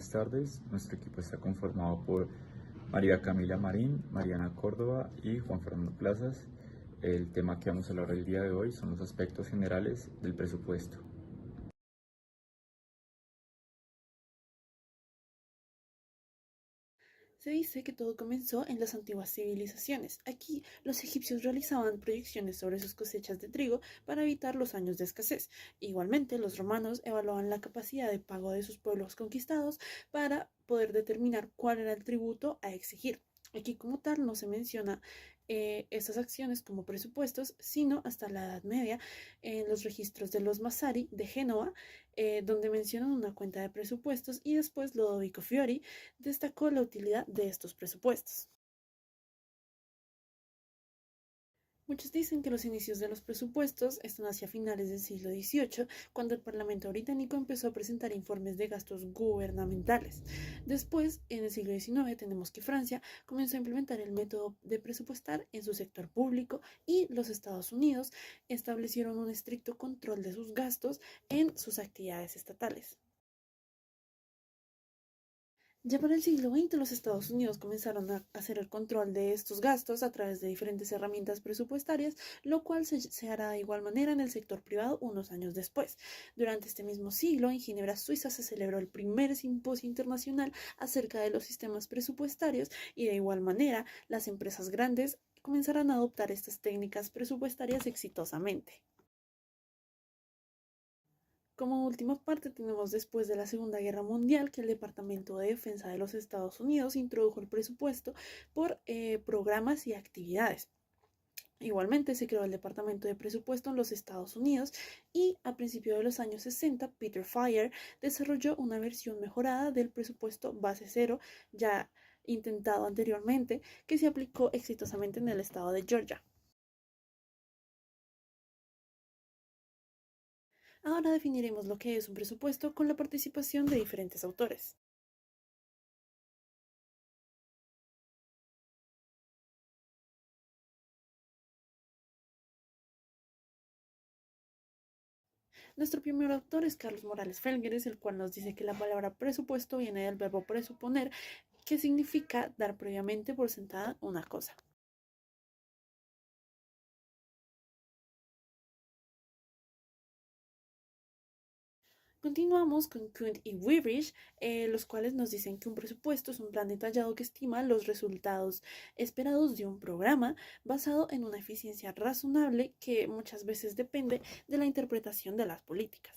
buenas tardes. Nuestro equipo está conformado por María Camila Marín, Mariana Córdoba y Juan Fernando Plazas. El tema que vamos a hablar el día de hoy son los aspectos generales del presupuesto. Se dice que todo comenzó en las antiguas civilizaciones. Aquí los egipcios realizaban proyecciones sobre sus cosechas de trigo para evitar los años de escasez. Igualmente, los romanos evaluaban la capacidad de pago de sus pueblos conquistados para poder determinar cuál era el tributo a exigir. Aquí como tal no se menciona estas acciones como presupuestos, sino hasta la Edad Media en los registros de los Massari de Génova, donde mencionan una cuenta de presupuestos y después Lodovico Fiori destacó la utilidad de estos presupuestos. Muchos dicen que los inicios de los presupuestos están hacia finales del siglo XVIII, cuando el Parlamento británico empezó a presentar informes de gastos gubernamentales. Después, en el siglo XIX, tenemos que Francia comenzó a implementar el método de presupuestar en su sector público y los Estados Unidos establecieron un estricto control de sus gastos en sus actividades estatales. Ya para el siglo XX, los Estados Unidos comenzaron a hacer el control de estos gastos a través de diferentes herramientas presupuestarias, lo cual se hará de igual manera en el sector privado unos años después. Durante este mismo siglo, en Ginebra, Suiza, se celebró el primer simposio internacional acerca de los sistemas presupuestarios y de igual manera las empresas grandes comenzarán a adoptar estas técnicas presupuestarias exitosamente. Como última parte tenemos después de la Segunda Guerra Mundial que el Departamento de Defensa de los Estados Unidos introdujo el presupuesto por programas y actividades. Igualmente se creó el Departamento de Presupuesto en los Estados Unidos y a principios de los años 60 Peter Fire desarrolló una versión mejorada del presupuesto base cero ya intentado anteriormente que se aplicó exitosamente en el estado de Georgia. Ahora definiremos lo que es un presupuesto con la participación de diferentes autores. Nuestro primer autor es Carlos Morales Felgueres, el cual nos dice que la palabra presupuesto viene del verbo presuponer, que significa dar previamente por sentada una cosa. Continuamos con Kuhn y Weavrich, los cuales nos dicen que un presupuesto es un plan detallado que estima los resultados esperados de un programa basado en una eficiencia razonable que muchas veces depende de la interpretación de las políticas.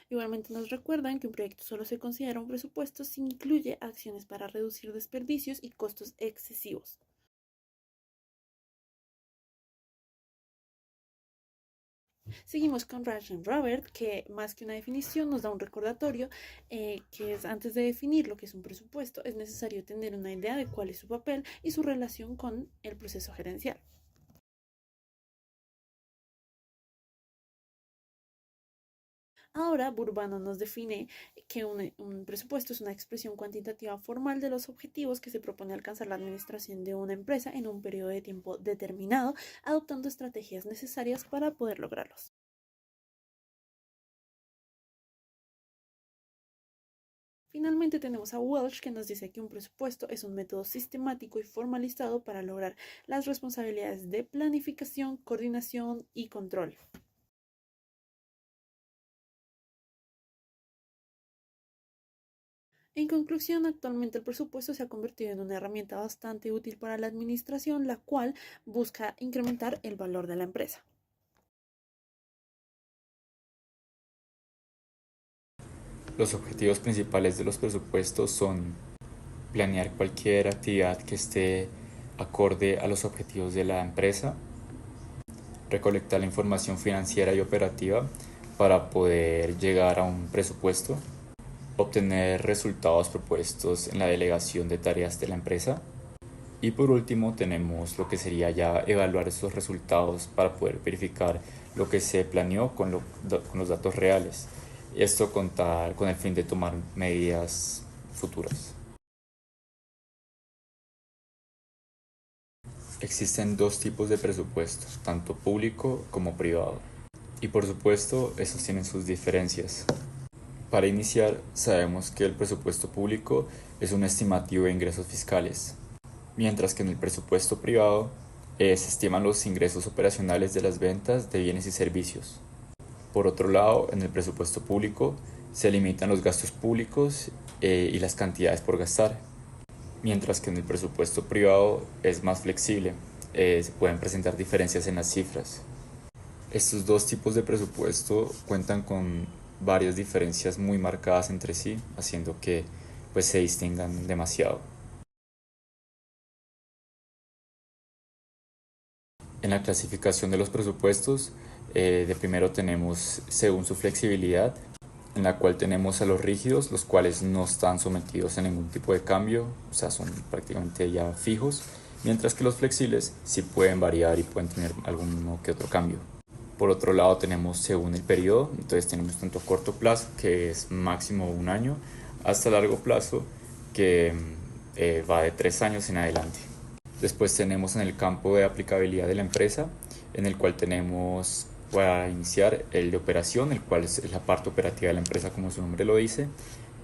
Igualmente nos recuerdan que un proyecto solo se considera un presupuesto si incluye acciones para reducir desperdicios y costos excesivos. Seguimos con Ryan Robert, que más que una definición nos da un recordatorio, que es antes de definir lo que es un presupuesto, es necesario tener una idea de cuál es su papel y su relación con el proceso gerencial. Ahora, Burbano nos define que un presupuesto es una expresión cuantitativa formal de los objetivos que se propone alcanzar la administración de una empresa en un periodo de tiempo determinado, adoptando estrategias necesarias para poder lograrlos. Finalmente tenemos a Welch que nos dice que un presupuesto es un método sistemático y formalizado para lograr las responsabilidades de planificación, coordinación y control. En conclusión, actualmente el presupuesto se ha convertido en una herramienta bastante útil para la administración, la cual busca incrementar el valor de la empresa. Los objetivos principales de los presupuestos son planear cualquier actividad que esté acorde a los objetivos de la empresa, recolectar la información financiera y operativa para poder llegar a un presupuesto, obtener resultados propuestos en la delegación de tareas de la empresa y por último tenemos lo que sería ya evaluar esos resultados para poder verificar lo que se planeó con los datos reales. Esto con el fin de tomar medidas futuras. Existen dos tipos de presupuestos, tanto público como privado. Y por supuesto, estos tienen sus diferencias. Para iniciar, sabemos que el presupuesto público es un estimativo de ingresos fiscales, mientras que en el presupuesto privado se estiman los ingresos operacionales de las ventas de bienes y servicios. Por otro lado, en el presupuesto público se limitan los gastos públicos y las cantidades por gastar, mientras que en el presupuesto privado es más flexible, se pueden presentar diferencias en las cifras. Estos dos tipos de presupuesto cuentan con varias diferencias muy marcadas entre sí, haciendo que pues, se distingan demasiado. En la clasificación de los presupuestos, de primero tenemos según su flexibilidad, en la cual tenemos a los rígidos, los cuales no están sometidos a ningún tipo de cambio, o sea, son prácticamente ya fijos, mientras que los flexibles sí pueden variar y pueden tener alguno que otro cambio. Por otro lado tenemos según el periodo, entonces tenemos tanto corto plazo, que es máximo un año, hasta largo plazo, que va de 3 años en adelante. Después tenemos en el campo de aplicabilidad de la empresa, en el cual tenemos para iniciar el de operación, el cual es la parte operativa de la empresa como su nombre lo dice,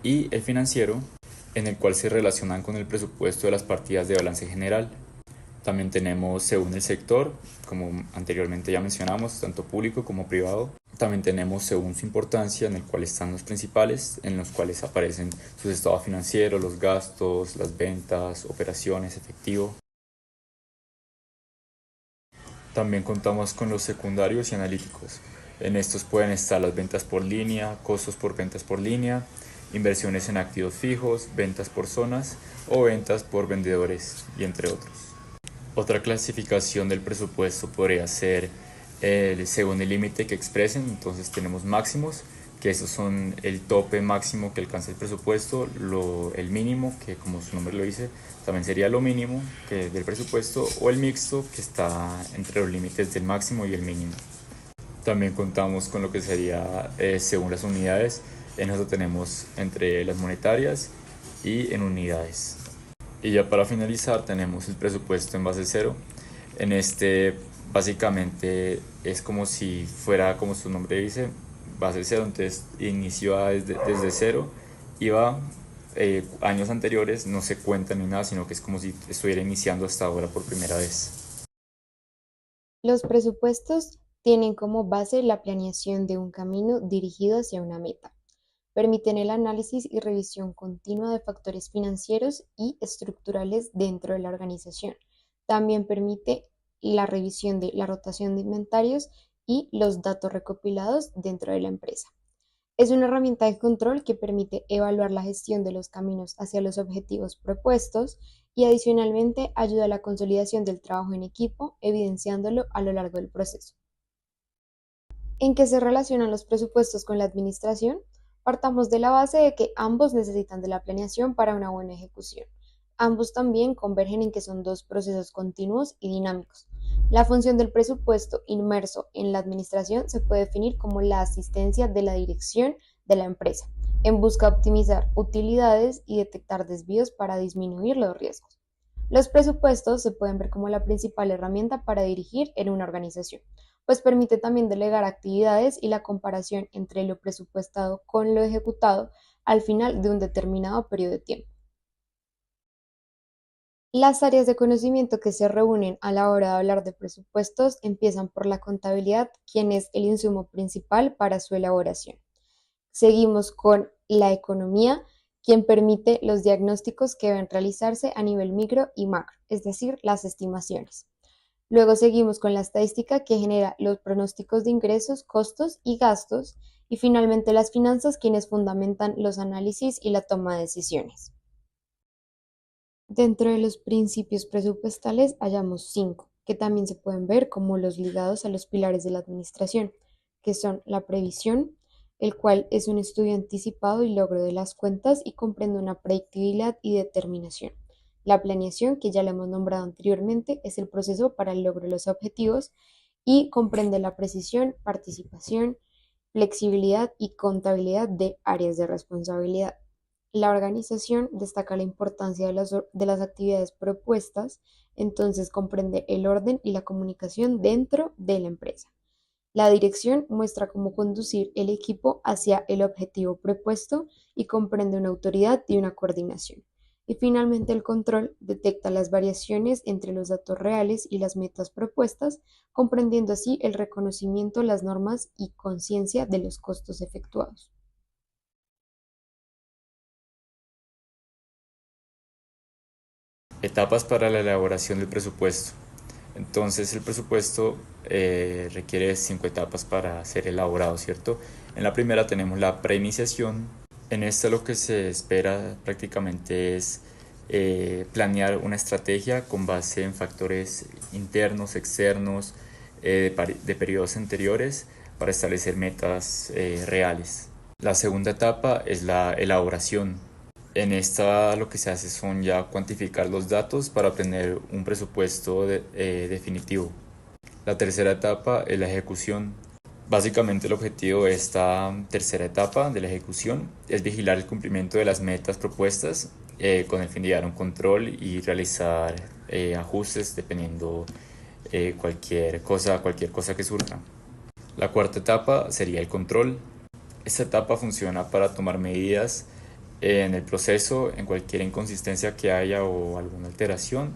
y el financiero, en el cual se relacionan con el presupuesto de las partidas de balance general. También tenemos según el sector, como anteriormente ya mencionamos, tanto público como privado. También tenemos según su importancia, en el cual están los principales, en los cuales aparecen sus estados financieros, los gastos, las ventas, operaciones, efectivo. También contamos con los secundarios y analíticos. En estos pueden estar las ventas por línea, costos por ventas por línea, inversiones en activos fijos, ventas por zonas o ventas por vendedores y entre otros. Otra clasificación del presupuesto podría ser según el límite que expresen, entonces tenemos máximos, que esos son el tope máximo que alcanza el presupuesto, el mínimo, que como su nombre lo dice, también sería lo mínimo que del presupuesto, o el mixto, que está entre los límites del máximo y el mínimo. También contamos con lo que sería según las unidades, en eso tenemos entre las monetarias y en unidades. Y ya para finalizar tenemos el presupuesto en base cero. En este básicamente es como si fuera, como su nombre dice, base cero, entonces inició desde cero y va años anteriores, no se cuenta ni nada, sino que es como si estuviera iniciando hasta ahora por primera vez. Los presupuestos tienen como base la planeación de un camino dirigido hacia una meta. Permiten el análisis y revisión continua de factores financieros y estructurales dentro de la organización. También permite la revisión de la rotación de inventarios y los datos recopilados dentro de la empresa. Es una herramienta de control que permite evaluar la gestión de los caminos hacia los objetivos propuestos y adicionalmente ayuda a la consolidación del trabajo en equipo, evidenciándolo a lo largo del proceso. ¿En qué se relacionan los presupuestos con la administración? Partamos de la base de que ambos necesitan de la planeación para una buena ejecución. Ambos también convergen en que son dos procesos continuos y dinámicos. La función del presupuesto inmerso en la administración se puede definir como la asistencia de la dirección de la empresa, en busca de optimizar utilidades y detectar desvíos para disminuir los riesgos. Los presupuestos se pueden ver como la principal herramienta para dirigir en una organización, pues permite también delegar actividades y la comparación entre lo presupuestado con lo ejecutado al final de un determinado periodo de tiempo. Las áreas de conocimiento que se reúnen a la hora de hablar de presupuestos empiezan por la contabilidad, quien es el insumo principal para su elaboración. Seguimos con la economía, quien permite los diagnósticos que deben realizarse a nivel micro y macro, es decir, las estimaciones. Luego seguimos con la estadística que genera los pronósticos de ingresos, costos y gastos. Y finalmente las finanzas, quienes fundamentan los análisis y la toma de decisiones. Dentro de los principios presupuestales hallamos 5, que también se pueden ver como los ligados a los pilares de la administración, que son la previsión, el cual es un estudio anticipado y logro de las cuentas y comprende una predictibilidad y determinación. La planeación, que ya la hemos nombrado anteriormente, es el proceso para el logro de los objetivos y comprende la precisión, participación, flexibilidad y contabilidad de áreas de responsabilidad. La organización destaca la importancia de las actividades propuestas, entonces comprende el orden y la comunicación dentro de la empresa. La dirección muestra cómo conducir el equipo hacia el objetivo propuesto y comprende una autoridad y una coordinación. Y finalmente el control detecta las variaciones entre los datos reales y las metas propuestas, comprendiendo así el reconocimiento, las normas y conciencia de los costos efectuados. Etapas para la elaboración del presupuesto. Entonces el presupuesto requiere 5 etapas para ser elaborado, ¿cierto? En la primera tenemos la preiniciación. En esta lo que se espera prácticamente es planear una estrategia con base en factores internos, externos, de periodos anteriores para establecer metas reales. La segunda etapa es la elaboración. En esta lo que se hace son ya cuantificar los datos para obtener un presupuesto definitivo. La tercera etapa es la ejecución. Básicamente el objetivo de esta tercera etapa de la ejecución es vigilar el cumplimiento de las metas propuestas con el fin de dar un control y realizar ajustes dependiendo cualquier cosa que surja. La cuarta etapa sería el control. Esta etapa funciona para tomar medidas en el proceso, en cualquier inconsistencia que haya o alguna alteración.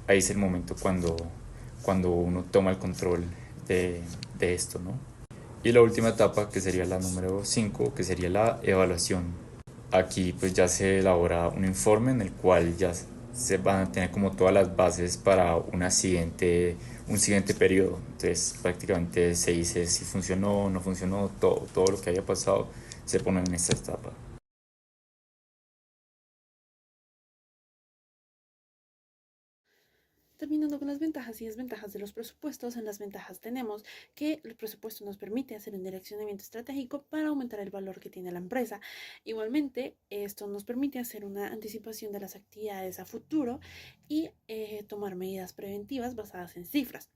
Ahí es el momento cuando uno toma el control de esto, ¿no? Y la última etapa, que sería la número 5, que sería la evaluación. Aquí pues ya se elabora un informe en el cual ya se van a tener como todas las bases para un siguiente periodo. Entonces prácticamente se dice si funcionó o no funcionó, todo lo que haya pasado se pone en esta etapa. Terminando con las ventajas y desventajas de los presupuestos, en las ventajas tenemos que el presupuesto nos permite hacer un direccionamiento estratégico para aumentar el valor que tiene la empresa. Igualmente, esto nos permite hacer una anticipación de las actividades a futuro y tomar medidas preventivas basadas en cifras.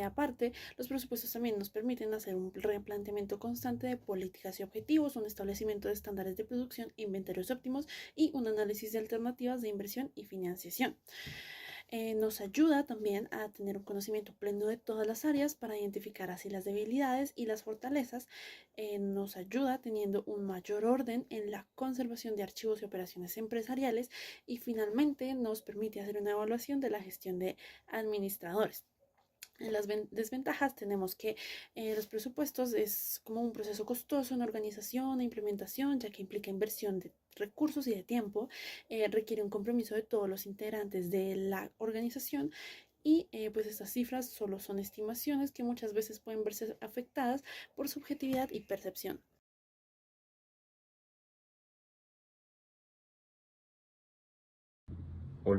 Aparte, los presupuestos también nos permiten hacer un replanteamiento constante de políticas y objetivos, un establecimiento de estándares de producción, inventarios óptimos y un análisis de alternativas de inversión y financiación. Nos ayuda también a tener un conocimiento pleno de todas las áreas para identificar así las debilidades y las fortalezas. Nos ayuda teniendo un mayor orden en la conservación de archivos y operaciones empresariales y finalmente nos permite hacer una evaluación de la gestión de administradores. En las desventajas tenemos que los presupuestos es como un proceso costoso en organización e implementación, ya que implica inversión de recursos y de tiempo, requiere un compromiso de todos los integrantes de la organización y pues estas cifras solo son estimaciones que muchas veces pueden verse afectadas por subjetividad y percepción.